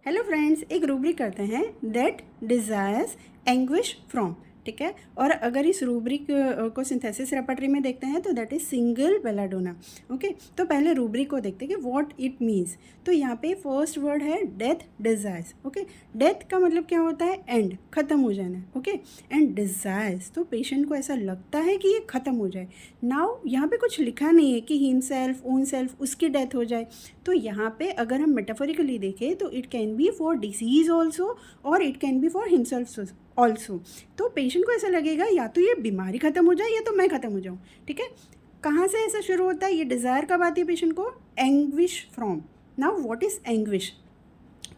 Hello friends, एक rubric करते हैं दैट डिज़ायर्स एंग्विश फ्रॉम। ठीक है, और अगर इस रूब्रिक को सिंथेसिस रेपर्टरी में देखते हैं तो that is single belladonna. Okay, तो पहले रूब्रिक को देखते हैं कि व्हाट इट मीन्स। तो यहाँ पे फर्स्ट वर्ड है डेथ डिज़ायर्स। ओके, डेथ का मतलब क्या होता है? एंड, ख़त्म हो जाना। ओके, एंड डिज़ायर्स तो पेशेंट को ऐसा लगता है कि ये ख़त्म हो जाए। नाउ यहाँ पे कुछ लिखा नहीं है कि हिमसेल्फ, ओन सेल्फ, उसकी डेथ हो जाए। तो यहाँ पे अगर हम मेटाफोरिकली देखें तो it can be for disease also और it can be for himself also. तो पेशेंट को ऐसा लगेगा या तो ये बीमारी ख़त्म हो जाए या तो मैं ख़त्म हो जाऊँ। ठीक है, कहाँ से ऐसा शुरू होता है? ये डिज़ायर कब आती है पेशेंट को? Anguish from. Now what is anguish?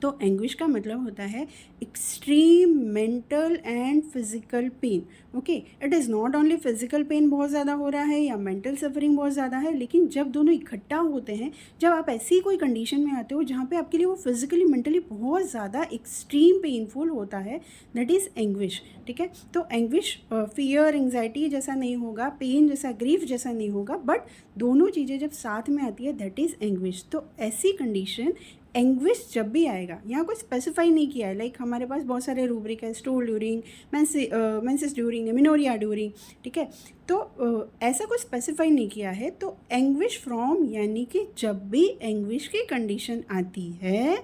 तो एंग्विश का मतलब होता है extreme mental and physical pain. Okay, it is not only physical pain बहुत ज़्यादा हो रहा है या मेंटल सफरिंग बहुत ज़्यादा है, लेकिन जब दोनों इकट्ठा होते हैं, जब आप ऐसी कोई कंडीशन में आते हो जहाँ पे आपके लिए वो फिजिकली मेंटली बहुत ज़्यादा एक्सट्रीम पेनफुल होता है, दैट इज़ एंग्विश। ठीक है, तो एंग्विश फियर, एंग्जाइटी जैसा नहीं होगा, पेन जैसा, ग्रीफ जैसा नहीं होगा, बट दोनों चीज़ें जब साथ में आती है दैट इज़ एंग्विश। तो ऐसी कंडीशन एंग्विश जब भी आएगा, यहाँ कुछ स्पेसिफाई नहीं किया है, लाइक हमारे पास बहुत सारे रूब्रिक है, stool during, menses during, menorrhoea during. ठीक है, तो ऐसा कुछ स्पेसिफाई नहीं किया है। तो एंग्विश फ्रॉम यानी कि जब भी एंग्विश की कंडीशन आती है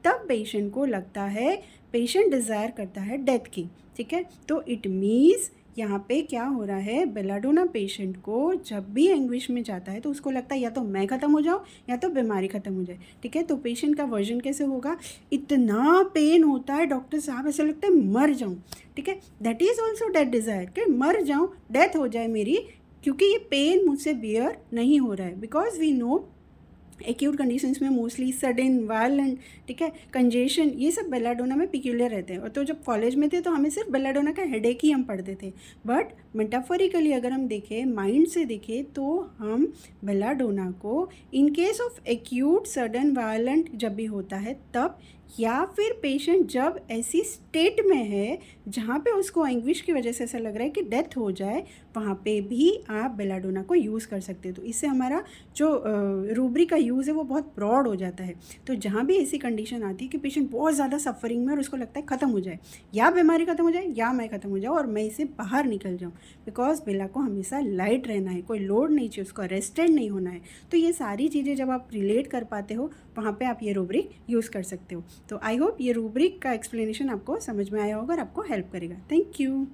तब पेशेंट को लगता है, पेशेंट डिज़ायर करता है डेथ की। ठीक है, तो इट मीन्स यहाँ पे क्या हो रहा है, बेलाडोना पेशेंट को जब भी एंग्विश में जाता है तो उसको लगता है या तो मैं ख़त्म हो जाऊँ या तो बीमारी ख़त्म हो जाए। ठीक है, तो पेशेंट का वर्जन कैसे होगा? इतना पेन होता है डॉक्टर साहब, ऐसा लगता है मर जाऊँ। ठीक है, that is also death desire कि मर जाऊँ, डेथ हो जाए मेरी, क्योंकि ये पेन मुझसे बियर नहीं हो रहा है। Because we know acute conditions में मोस्टली सडन, वायलेंट, ठीक है, कंजेशन, ये सब बेलाडोना में पिक्यूलियर रहते हैं। और तो जब कॉलेज में थे तो हमें सिर्फ बेलाडोना का हेडेक ही हम पढ़ते थे, बट मेटाफोरिकली अगर हम देखें, माइंड से देखें, तो हम बेलाडोना को in case of acute sudden violent जब भी होता है तब, या फिर पेशेंट जब ऐसी स्टेट में है जहाँ पे उसको एंग्विश की वजह से ऐसा लग रहा है कि डेथ हो जाए, वहाँ पे भी आप बेलाडोना को यूज़ कर सकते हो। तो इससे हमारा जो रूब्रिक का यूज़ है वो बहुत ब्रॉड हो जाता है। तो जहाँ भी ऐसी कंडीशन आती है कि पेशेंट बहुत ज़्यादा सफरिंग में और उसको लगता है ख़त्म हो जाए, या बीमारी ख़त्म हो जाए या मैं ख़त्म हो जाऊँ और मैं इसे बाहर निकल जाऊँ, बिकॉज बेला को हमेशा लाइट रहना है, कोई लोड नहीं चाहिए, उसको अरेस्टेड नहीं होना है। तो ये सारी चीज़ें जब आप रिलेट कर पाते हो वहाँ पे आप ये रूब्रिक यूज़ कर सकते हो। तो आई होप ये रूब्रिक का एक्सप्लेनेशन आपको समझ में आया होगा और आपको हेल्प करेगा। Thank you.